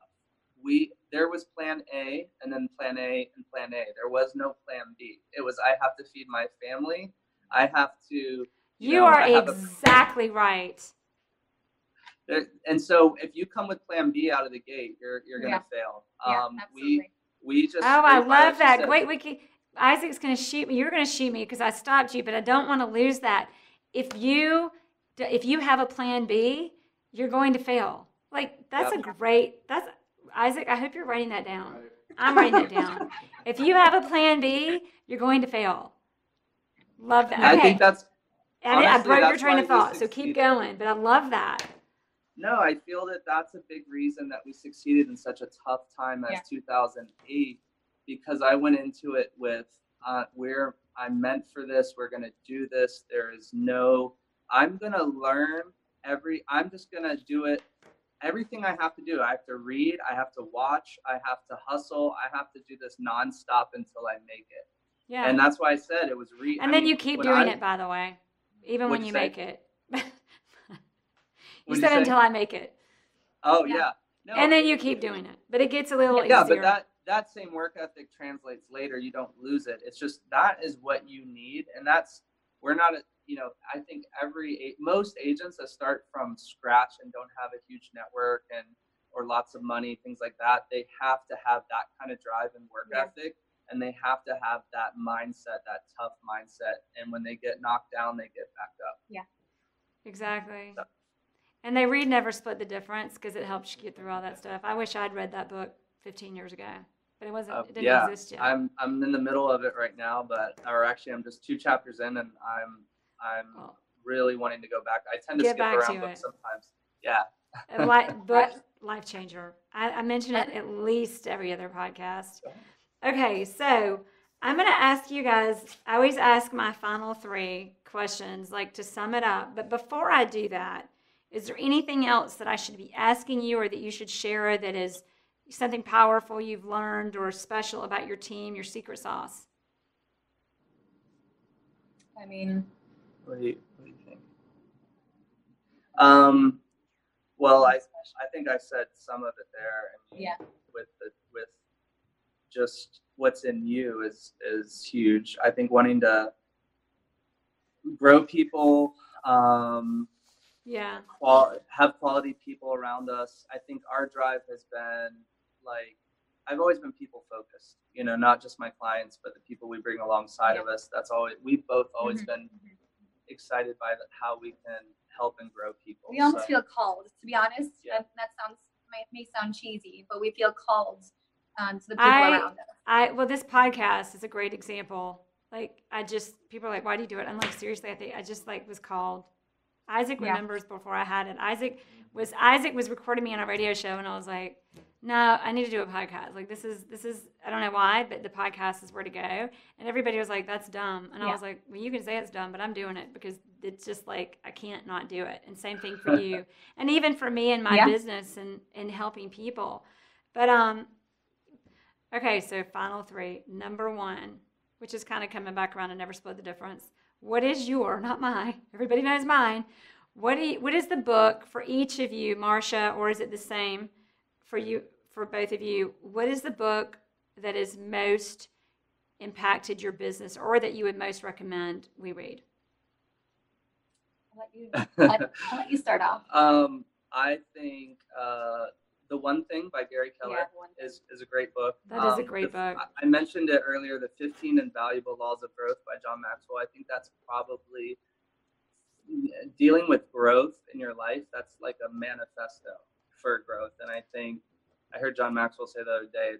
There was plan A and then plan A and plan A. There was no plan B. It was, I have to feed my family. I have to, you are exactly right. And so if you come with plan B out of the gate, you're going to fail. We just, I love that. Wait, Isaac's going to shoot me. You're going to shoot me because I stopped you, but I don't want to lose that. If you have a plan B, you're going to fail. That's Isaac, I hope you're writing that down. I'm writing that down. If you have a plan B, you're going to fail. Love that. Okay. I think And I Honestly, broke your that's train why of thought, we so keep succeeded. going. But I love that. No, I feel that that's a big reason that we succeeded in such a tough time as 2008, because I went into it with where I'm meant for this. We're going to do this. There is no, I'm going to learn I'm just going to do it. Everything I have to do, I have to read, I have to watch, I have to hustle, I have to do this nonstop until I make it. Yeah. And that's why I said it was And then you keep doing it, by the way, even when you make it. You said until I make it. Oh, yeah. No, and then you keep doing it. But it gets a little easier. Yeah, but that same work ethic translates later. You don't lose it. It's just that is what you need. And we're not, I think most agents that start from scratch and don't have a huge network or lots of money, things like that, they have to have that kind of drive and work ethic. And they have to have that mindset, that tough mindset. And when they get knocked down, they get back up. Yeah. Exactly. So. And they read Never Split the Difference because it helps you get through all that stuff. I wish I'd read that book 15 years ago, but it didn't exist yet. I'm in the middle of it right now, I'm just 2 chapters in, and I'm really wanting to go back. I tend to skip around books sometimes. Yeah. Life changer. I mention it at least every other podcast. Okay, so I'm going to ask you guys, I always ask my final 3 questions, like to sum it up. But before I do that, is there anything else that I should be asking you or that you should share that is something powerful you've learned or special about your team, your secret sauce? I mean, what do you think? Well, I think I said some of it there. I mean, with just what's in you is huge. I think wanting to grow people, have quality people around us. I think our drive has been I've always been people focused, not just my clients, but the people we bring alongside of us. We've both always been excited by how we can help and grow people. We almost feel called, to be honest. That may sound cheesy, but we feel called to the people around us. Well, this podcast is a great example. People are like, why do you do it? I'm like, seriously, I just was called. Isaac remembers before I had it. Isaac was recording me on a radio show, and I was like, no, I need to do a podcast. This is I don't know why, but the podcast is where to go. And everybody was like, that's dumb. And I was like, well, you can say it's dumb, but I'm doing it because it's just I can't not do it. And same thing for you. And even for me in my business and helping people. But, okay, so final 3. Number 1, which is kind of coming back around and Never Split the Difference. What is not mine? Everybody knows mine. What is the book for each of you, Marcia, or is it the same for both of you? What is the book that has most impacted your business, or that you would most recommend we read? I'll let you start off. I think The One Thing by Gary Keller is a great book. That is a great book. I mentioned it earlier, The 15 Invaluable Laws of Growth by John Maxwell. I think that's probably dealing with growth in your life. That's like a manifesto for growth. And I think I heard John Maxwell say the other day,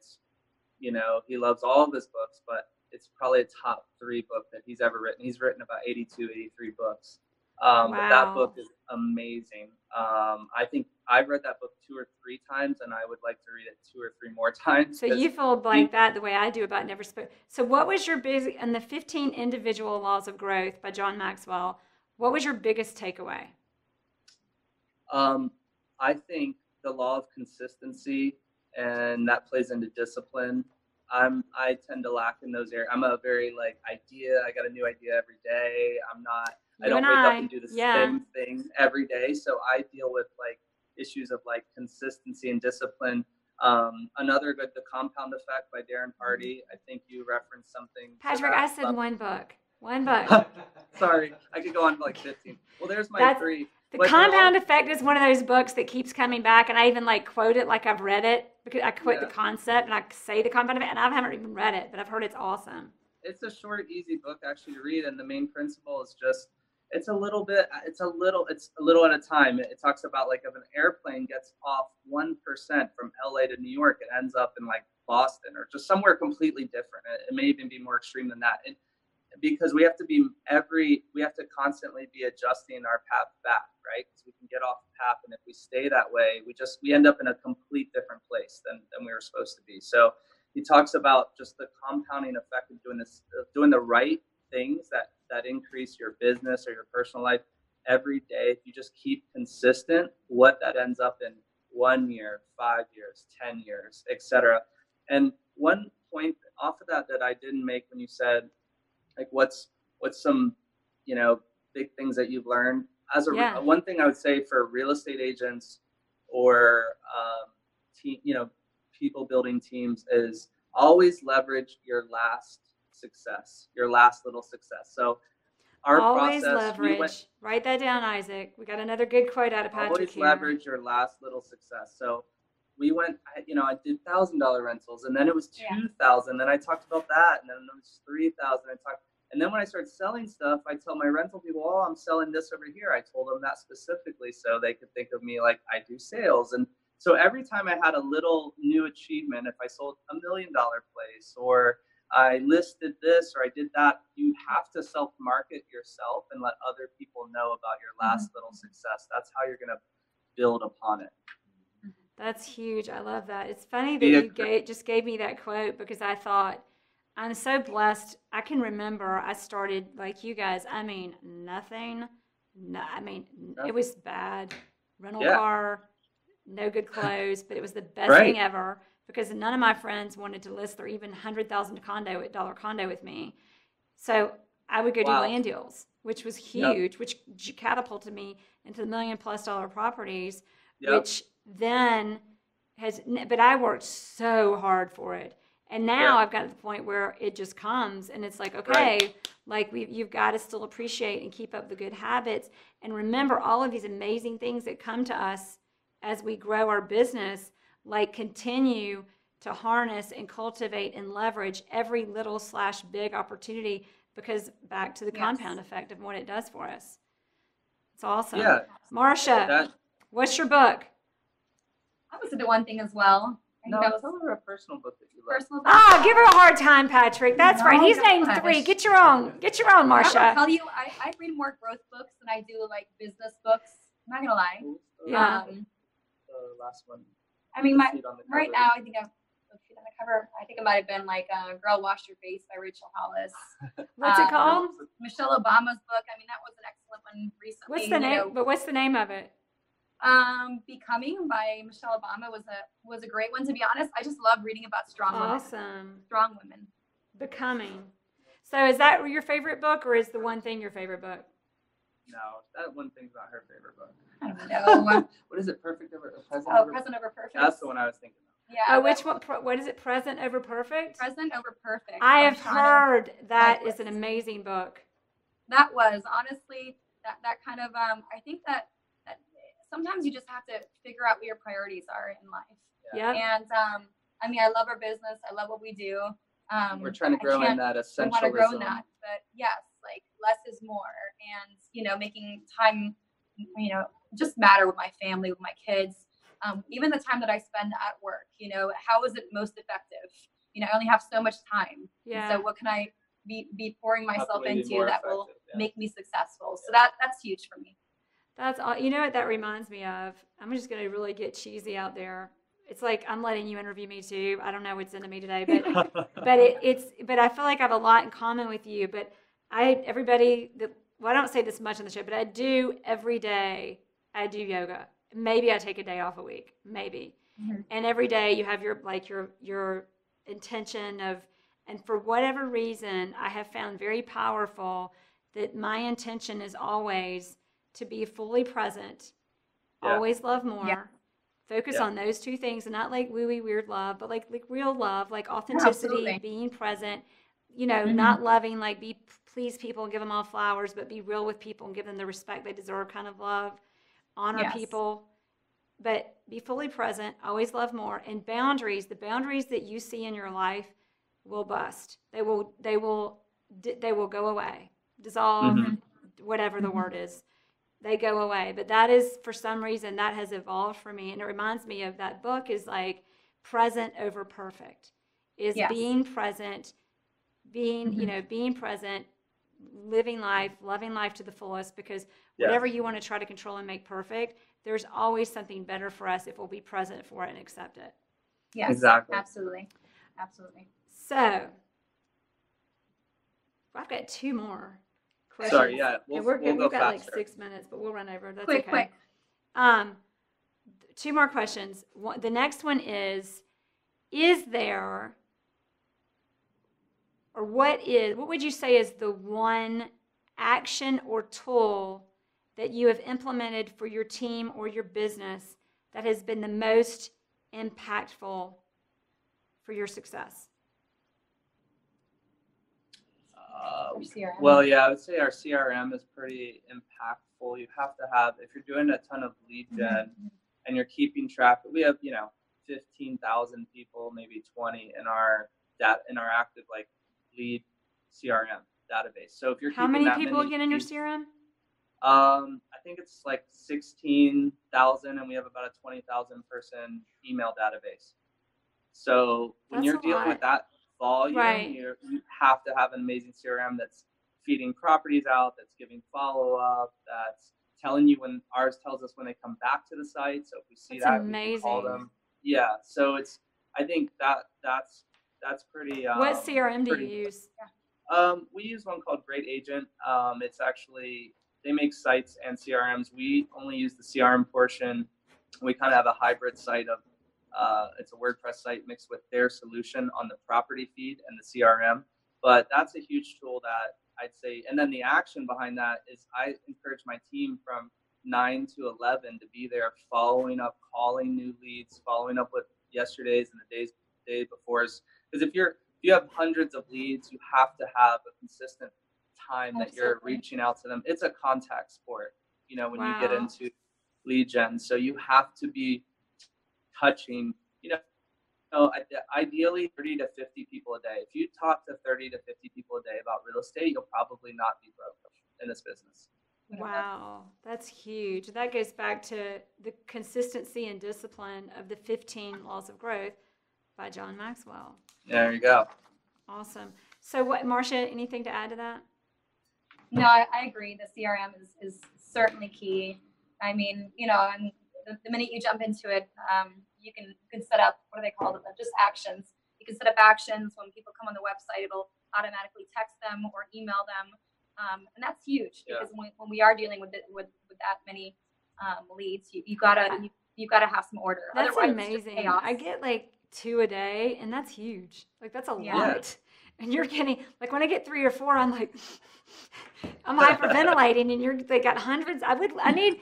he loves all of his books, but it's probably a top 3 book that he's ever written. He's written about 82, 83 books. But that book is amazing. I think I've read that book 2 or 3 times, and I would like to read it 2 or 3 more times. So you feel like that the way I do about Never Split. So what was your and the 15 Individual Laws of Growth by John Maxwell, what was your biggest takeaway? I think the law of consistency, and that plays into discipline. I tend to lack in those areas. I'm a very idea. I got a new idea every day. I don't wake up and do the same thing every day. So I deal with issues of consistency and discipline. Another good, The Compound Effect by Darren Hardy. I think you referenced something. Patrick, I said one book. One book. Sorry, I could go on for 15. Well, there's my 3. The Compound Effect is one of those books that keeps coming back, and I even quote it like I've read it, because I quote the concept and I say the compound effect, and I haven't even read it, but I've heard it's awesome. It's a short, easy book actually to read, and the main principle is just it's a little at a time. It talks about if an airplane gets off 1% from LA to New York, it ends up in Boston or just somewhere completely different. It may even be more extreme than that. because we have to constantly be adjusting our path back, right? Because we can get off the path, and if we stay that way, we end up in a complete different place than we were supposed to be. So he talks about just the compounding effect of doing the right things that increase your business or your personal life every day. If you just keep consistent, what that ends up in 1 year, 5 years, 10 years, etc. And one point off of that I didn't make when you said, like, what's some, big things that you've learned as one thing I would say for real estate agents or people building teams is always leverage your last success, your last little success. So our always process, leverage. Write that down, Isaac. We got another good quote out of Patrick always here. Leverage your last little success. So we went, I did $1,000 rentals, and then it was 2,000. Then I talked about that, and then it was 3,000. And then when I started selling stuff, I tell my rental people, "Oh, I'm selling this over here." I told them that specifically so they could think of me like I do sales. And so every time I had a little new achievement, if I sold $1 million place, or I listed this, or I did that, you have to self-market yourself and let other people know about your last little success. That's how you're going to build upon it. That's huge. I love that. It's funny that you just gave me that quote, because I thought, I'm so blessed. I can remember I started like you guys. I mean, nothing. It was bad. Rental car, no good clothes, but it was the best thing ever, because none of my friends wanted to list their even $100,000 dollar condo with me. So I would go do land deals, which was huge, which catapulted me into the $1 million+ properties, which then but I worked so hard for it. And now I've got to the point where it just comes, and it's like, okay, like you've got to still appreciate and keep up the good habits, and remember all of these amazing things that come to us as we grow our business, like continue to harness and cultivate and leverage every little / big opportunity, because back to the compound effect of what it does for us. It's awesome. Yeah. Marcia, what's your book? I was into one thing as well. No, tell her a personal book that you love. Give her a hard time, Patrick. That's right. He's named 3. Get your own, Marcia. I'll tell you, I read more growth books than I do like business books. I'm not gonna lie. Yeah. The last one. I mean, right now, I think I'm looking on the cover. I think it might have been like "Girl, Wash Your Face" by Rachel Hollis. What's it called? Michelle Obama's book. I mean, that was an excellent one recently. What's the name? But what's the name of it? Becoming by Michelle Obama was a great one, to be honest. I just love reading about strong women. Becoming. So is that your favorite book, or is the one thing your favorite book? No, that one thing's not her favorite book. I don't know. What is it? Present Over Perfect. That's the one I was thinking of. Yeah. Oh, which one? What is it? Present Over Perfect? Present Over Perfect. I have heard that is an amazing book. That was honestly that kind of I think that sometimes you just have to figure out what your priorities are in life. Yeah. And I mean, I love our business. I love what we do. We're trying to grow in that essentialism. We want to grow in that, but yes, like less is more, and making time, just matter with my family, with my kids. Even the time that I spend at work, how is it most effective? I only have so much time. Yeah. So what can I be pouring myself into that will make me successful? So that's huge for me. That's all. You know what that reminds me of? I'm just going to really get cheesy out there. It's like I'm letting you interview me too. I don't know what's into me today, but but I feel like I have a lot in common with you. But I don't say this much on the show, but I do every day. I do yoga. Maybe I take a day off a week, maybe. Mm-hmm. And every day you have your intention of, and for whatever reason, I have found very powerful that my intention is always to be fully present, always love more, focus on those 2 things, and not like woo-wee weird love, but like real love, like authenticity, being present, not loving, like please people and give them all flowers, but be real with people and give them the respect they deserve kind of love, honor people, but be fully present, always love more, and boundaries, the boundaries that you see in your life will bust. They will go away, dissolve, whatever the word is. They go away. But that is, for some reason, that has evolved for me. And it reminds me of that book is like present over perfect. Is being present, being present living life, loving life to the fullest, because whatever you want to try to control and make perfect, there's always something better for us if we'll be present for it and accept it. Yes, exactly. Absolutely. So I've got 2 more questions. Sorry, yeah, we've got faster. like 6 minutes, but we'll run over. That's quick. 2 more questions. The next one is there, or what would you say is the one action or tool that you have implemented for your team or your business that has been the most impactful for your success? Well, yeah, I would say our CRM is pretty impactful. You have to have, if you're doing a ton of lead gen and you're keeping track, we have, 15,000 people, maybe 20 in our active like lead CRM database. So if you're how keeping many people get in your leads, CRM? I think it's like 16,000, and we have about a 20,000 person email database. So when you're dealing with that volume, you have to have an amazing CRM that's feeding properties out, that's giving follow-up, that's telling you when ours tells us when they come back to the site. So if we see that, we can call them. Yeah. So I think that's pretty. What CRM do you use? We use one called Great Agent. It's actually, they make sites and CRMs. We only use the CRM portion. We kind of have a hybrid site of, it's a WordPress site mixed with their solution on the property feed and the CRM. But that's a huge tool that I'd say. And then the action behind that is I encourage my team from 9 to 11 to be there, following up, calling new leads, following up with yesterday's and the day before's. Because if you have hundreds of leads, you have to have a consistent time that you're reaching out to them. It's a contact sport, when you get into lead gen. So you have to be touching, ideally 30 to 50 people a day. If you talk to 30 to 50 people a day about real estate, you'll probably not be broke in this business. Wow, that's huge. That goes back to the consistency and discipline of the 15 Laws of Growth by John Maxwell. There you go. Awesome. So what, Marcia, anything to add to that? No, I agree. The CRM is certainly key. I mean, and the minute you jump into it, you can set up, what do they call it? Just actions. You can set up actions. When people come on the website, it'll automatically text them or email them. And that's huge because when we are dealing with that many leads, you gotta have some order. That's otherwise amazing. I get like 2 a day, and that's huge. Like that's a lot. And you're getting like when I get 3 or 4, I'm like, I'm hyperventilating, and they got hundreds. I need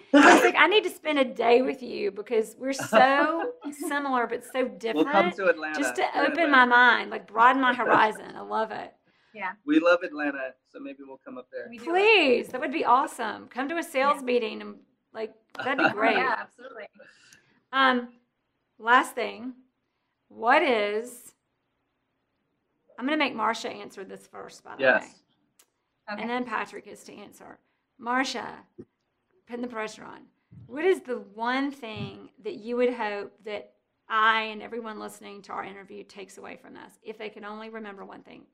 to spend a day with you because we're so similar but so different. We'll come to Atlanta just to open my mind, like broaden my horizon. I love it. Yeah. We love Atlanta, so maybe we'll come up there. Please, that would be awesome. Come to a sales meeting and that'd be great. Yeah, absolutely. Last thing, I'm going to make Marcia answer this first, by the way. Okay. And then Patrick gets to answer. Marcia, putting the pressure on. What is the one thing that you would hope that I and everyone listening to our interview takes away from this? If they could only remember one thing,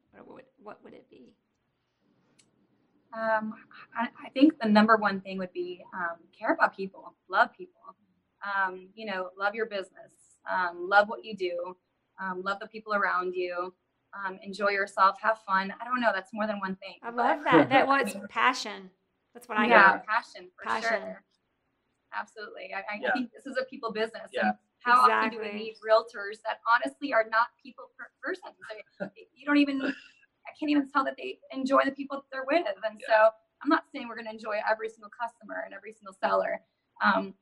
what would it be? I think the number one thing would be care about people, love people. Love your business, love what you do, love the people around you. Enjoy yourself, have fun. I don't know. That's more than one thing. I love that. It's passion. That's what I hear. Yeah, passion for sure. Absolutely. I think this is a people business. Yeah. And how often do we meet realtors that honestly are not people persons? You don't even, I can't even tell that they enjoy the people that they're with. And so I'm not saying we're going to enjoy every single customer and every single seller,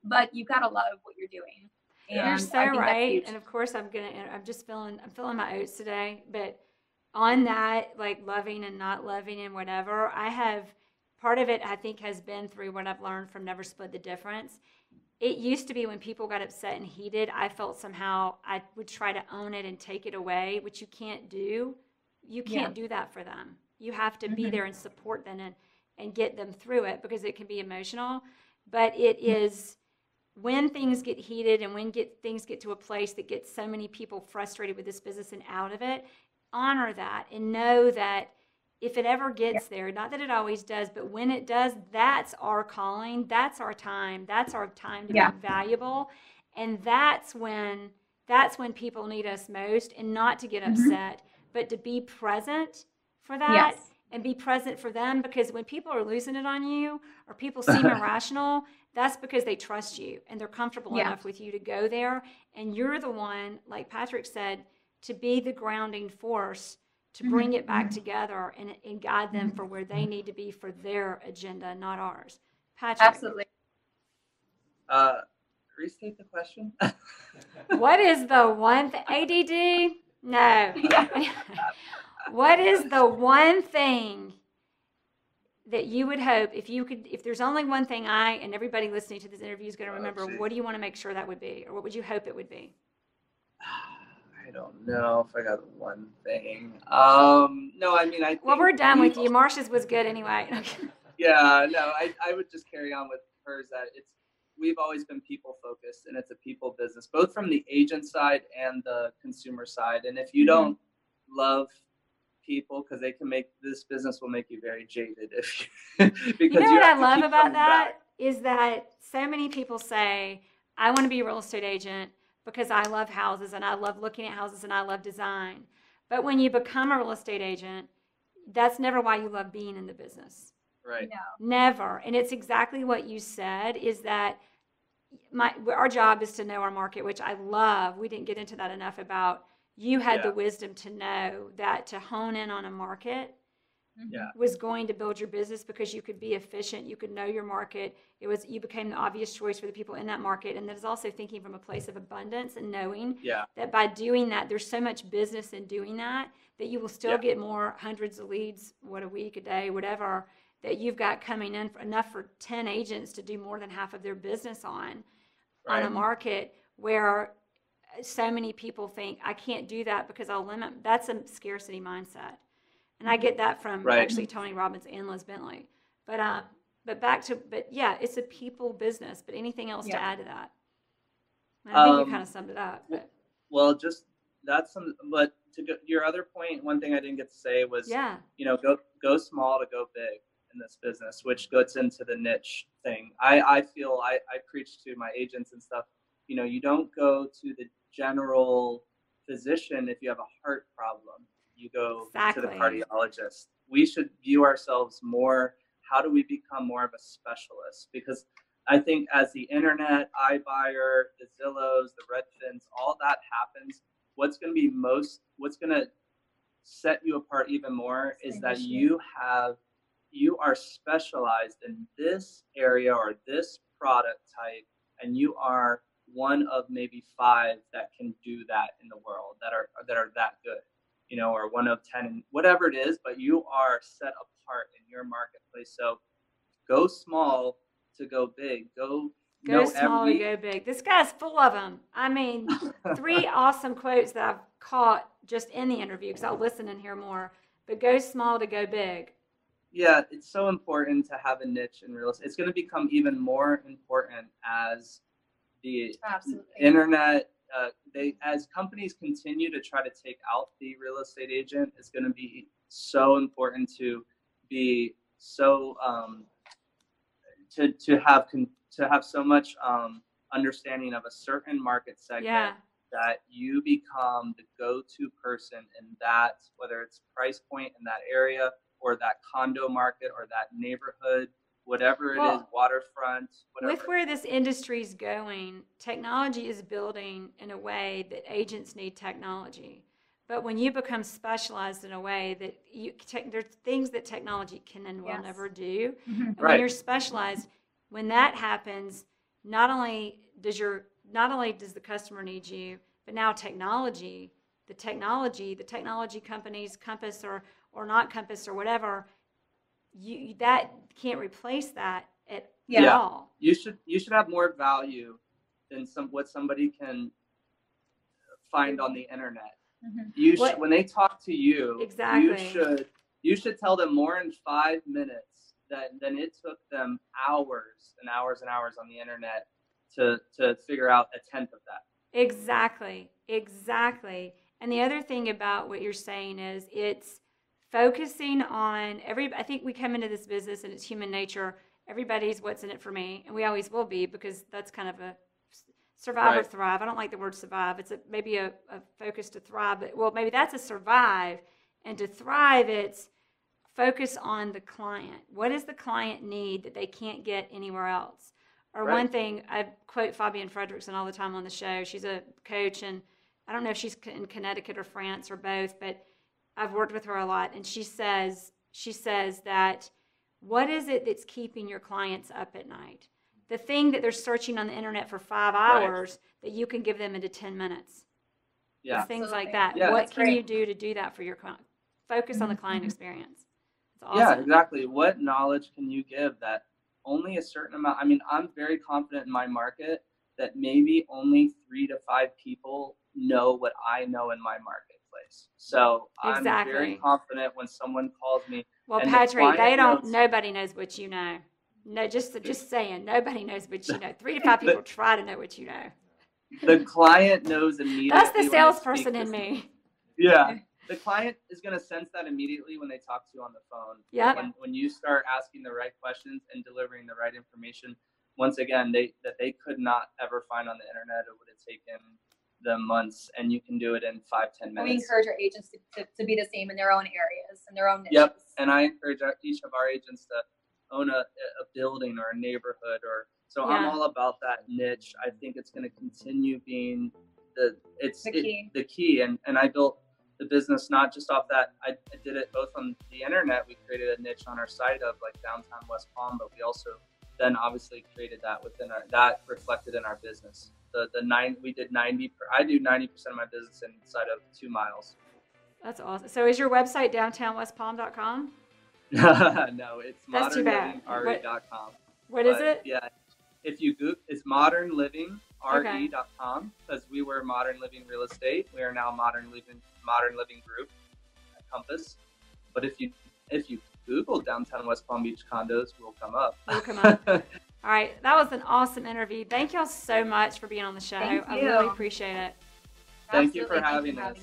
but you got to love what you're doing. And you're so right. And of course I'm feeling my oats today, but on that, like loving and not loving and whatever, part of it I think has been through what I've learned from Never Split the Difference. It used to be when people got upset and heated, I felt somehow I would try to own it and take it away, which you can't do. You can't do that for them. You have to be there and support them and get them through it because it can be emotional. But it is when things get heated and when things get to a place that gets so many people frustrated with this business and out of it, honor that and know that if it ever gets there, not that it always does, but when it does, that's our calling, that's our time to be valuable. And that's when people need us most, and not to get upset, but to be present for that and be present for them, because when people are losing it on you or people seem irrational, that's because they trust you and they're comfortable enough with you to go there. And you're the one, like Patrick said, to be the grounding force to bring it back together and guide them for where they need to be for their agenda, not ours. Patrick. Absolutely. Restate the question. What is the one ADD? No. What is the one thing that you would hope, if there's only one thing I and everybody listening to this interview is going to remember, what do you want to make sure that would be? Or what would you hope it would be? I don't know if I got one thing. No, I mean, I think we're done with you. Marcia's was good anyway. Yeah, no, I would just carry on with hers, that we've always been people focused, and it's a people business, both from the agent side and the consumer side. And if you don't love people, because this business will make you very jaded if because you know what I love about that is that so many people say, I want to be a real estate agent because I love houses and I love looking at houses and I love design. But when you become a real estate agent, that's never why you love being in the business. Right. No. Never. And it's exactly what you said, is that our job is to know our market, which I love. We didn't get into that enough about. You had the wisdom to know that to hone in on a market was going to build your business, because you could be efficient, you could know your market. You became the obvious choice for the people in that market. And there's also thinking from a place of abundance and knowing that by doing that, there's so much business in doing that you will still get more hundreds of leads, a week, a day, whatever, that you've got coming in, enough for 10 agents to do more than half of their business on a market where so many people think, I can't do that because I'll limit. That's a scarcity mindset. And I get that from actually Tony Robbins and Liz Bentley. But yeah, it's a people business. But anything else to add to that? I think you kind of summed it up. But. Well, just that's some. But to go, your other point, one thing I didn't get to say was, go small to go big in this business, which gets into the niche thing. I feel I preach to my agents and stuff. You don't go to the general physician if you have a heart problem. You go to the cardiologist. We should view ourselves more, how do we become more of a specialist? Because I think as the internet, iBuyer, the Zillows, the Redfins, all that happens, what's going to set you apart even more is that you are specialized in this area or this product type, and you are one of maybe 5 that can do that in the world, that are that good, or one of 10, whatever it is, but you are set apart in your marketplace. So go small to go big. Go small to go big. This guy's full of them. I mean, 3 awesome quotes that I've caught just in the interview, because I'll listen and hear more. But go small to go big. Yeah, it's so important to have a niche in real estate. It's going to become even more important as the internet, as companies continue to try to take out the real estate agent, it's going to be so important to be so to have so much understanding of a certain market segment that you become the go-to person in that, whether it's price point in that area or that condo market or that neighborhood, whatever it is, waterfront, whatever. With where this industry is going, technology is building in a way that agents need technology. But when you become specialized in a way that there's things that technology can and will never do. And when you're specialized, when that happens, not only does the customer need you, but now the technology companies, Compass or not Compass or whatever, that can't replace that at all. You should have more value than what somebody can find on the internet. When they talk to you, you should tell them more in 5 minutes than it took them hours and hours and hours on the internet to figure out 1/10 of that. Exactly. And the other thing about what you're saying is it's focusing on I think we come into this business and it's human nature. Everybody's what's in it for me, and we always will be, because that's kind of a survive or thrive. I don't like the word survive. It's maybe a focus to thrive, but well, maybe that's a survive, and to thrive, it's focus on the client. What does the client need that they can't get anywhere else? Or one thing, I quote Fabienne Fredrickson all the time on the show. She's a coach, and I don't know if she's in Connecticut or France or both, but I've worked with her a lot, and she says that what is it that's keeping your clients up at night? The thing that they're searching on the internet for 5 hours that you can give them into 10 minutes. Yeah. Things like that. Yeah, what can you do to do that for your client? Focus on the client experience. It's awesome. Yeah, exactly. What knowledge can you give that only a certain amount? I mean, I'm very confident in my market that maybe only 3 to 5 people know what I know in my marketplace. So I'm very confident when someone calls me. Well, Patrick, nobody knows what you know. No, just saying, nobody knows what you know. 3 to 5 people try to know what you know. The client knows immediately. That's the salesperson in me. Yeah. The client is going to sense that immediately when they talk to you on the phone. Yeah. When you start asking the right questions and delivering the right information, once again, that they could not ever find on the internet, it would have taken them months, and you can do it in 5-10 minutes. We encourage our agents to be the same in their own areas and their own niches. Yep. And I encourage each of our agents to own a building or a neighborhood, I'm all about that niche. I think it's going to continue being the key. And I built the business not just off that. I did it both on the internet. We created a niche on our site of like downtown West Palm, but we also then obviously created that that reflected in our business. I do 90% of my business inside of 2 miles. That's awesome. So is your website downtownwestpalm.com? No, it's modernlivingre.com. What is it? Yeah, if you Google, it's modernlivingre.com, because we were Modern Living Real Estate. We are now Modern Living Group at Compass. But if you Google downtown West Palm Beach condos, we'll come up. All right, that was an awesome interview. Thank y'all so much for being on the show. Thank you. I really appreciate it. Thank you for having us.